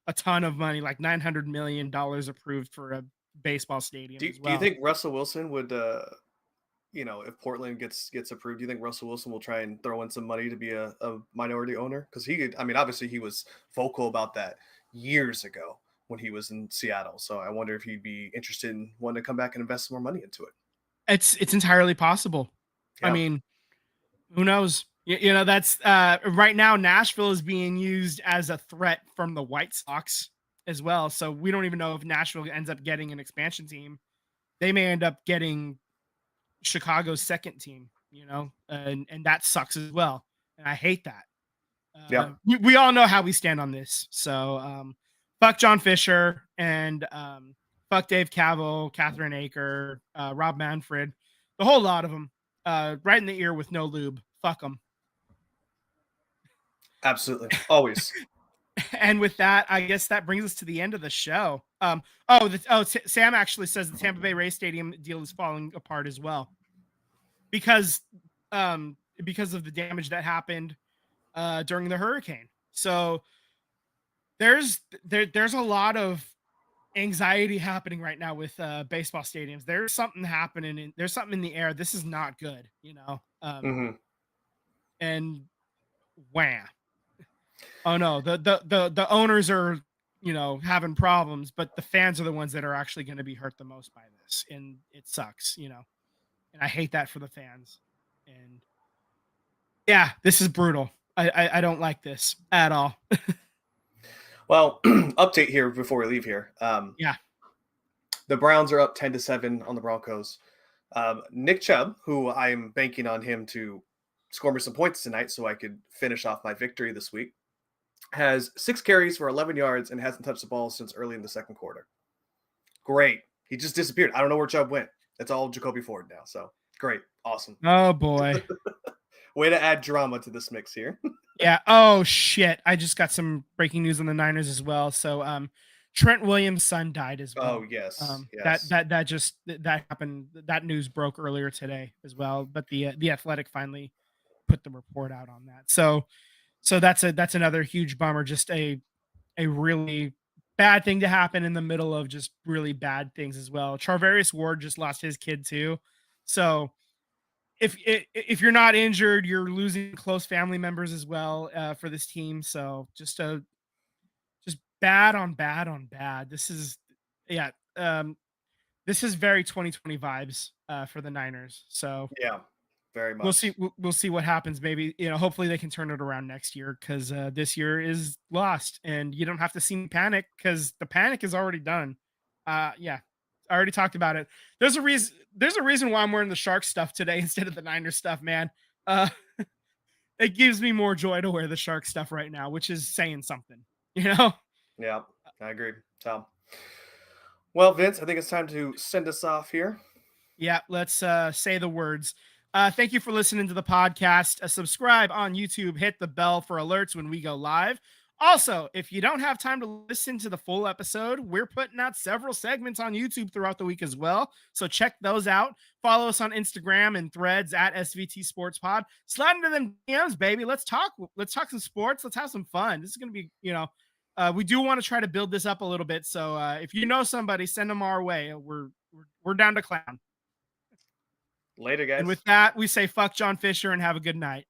Speaker 1: a ton of money, like $900 million approved for a baseball stadium.
Speaker 2: Do you think Russell Wilson would, if Portland gets approved, do you think Russell Wilson will try and throw in some money to be a minority owner? Because obviously he was vocal about that years ago when he was in Seattle. So I wonder if he'd be interested in wanting to come back and invest some more money into it.
Speaker 1: It's entirely possible. I mean, who knows? That's right now Nashville is being used as a threat from the White Sox as well. So we don't even know if Nashville ends up getting an expansion team. They may end up getting Chicago's second team, and that sucks as well. And I hate that. We all know how we stand on this. So fuck John Fisher and fuck Dave Cavill, Catherine Aker, Rob Manfred, the whole lot of them, right in the ear with no lube. Fuck them.
Speaker 2: Absolutely. Always.
Speaker 1: And with that, I guess that brings us to the end of the show. Sam actually says the Tampa Bay Rays Stadium deal is falling apart as well because of the damage that happened during the hurricane. So there's a lot of anxiety happening right now with baseball stadiums. There's something happening, there's something in the air. This is not good, and wham. Oh no, the owners are, having problems, but the fans are the ones that are actually going to be hurt the most by this, and it sucks, and I hate that for the fans. And yeah, this is brutal. I don't like this at all.
Speaker 2: Well, update here before we leave here.
Speaker 1: Yeah,
Speaker 2: the Browns are up 10-7 on the Broncos. Nick Chubb, who I'm banking on him to score me some points tonight so I could finish off my victory this week, has 6 carries for 11 yards and hasn't touched the ball since early in the second quarter. Great. He just disappeared. I don't know where Chubb went. It's all Jacoby Ford now. So great. Awesome.
Speaker 1: Oh boy.
Speaker 2: Way to add drama to this mix here.
Speaker 1: Yeah. Oh shit. I just got some breaking news on the Niners as well. So Trent Williams' son died as well.
Speaker 2: Oh yes.
Speaker 1: Yes. That happened. That news broke earlier today as well. But the Athletic finally put the report out on that. So that's another huge bummer. Just a really bad thing to happen in the middle of just really bad things as well. Charvarius Ward just lost his kid too. So if you're not injured, you're losing close family members as well for this team. So just bad on bad on bad. This is this is very 2020 vibes for the Niners. So
Speaker 2: yeah, very much.
Speaker 1: We'll see what happens. Maybe, hopefully they can turn it around next year, because this year is lost, and you don't have to see me panic because the panic is already done. Yeah, I already talked about it. There's a reason why I'm wearing the Sharks stuff today instead of the Niners stuff, man. It gives me more joy to wear the Sharks stuff right now, which is saying something,
Speaker 2: Yeah, I agree. So, well, Vince, I think it's time to send us off here.
Speaker 1: Yeah, let's say the words. Thank you for listening to the podcast. Subscribe on YouTube. Hit the bell for alerts when we go live. Also, if you don't have time to listen to the full episode, we're putting out several segments on YouTube throughout the week as well. So check those out. Follow us on Instagram and Threads at SVT Sports Pod. Slide into them DMs, baby. Let's talk some sports. Let's have some fun. This is going to be, we do want to try to build this up a little bit. So if you know somebody, send them our way. We're down to clown.
Speaker 2: Later, guys.
Speaker 1: And with that, we say fuck John Fisher and have a good night.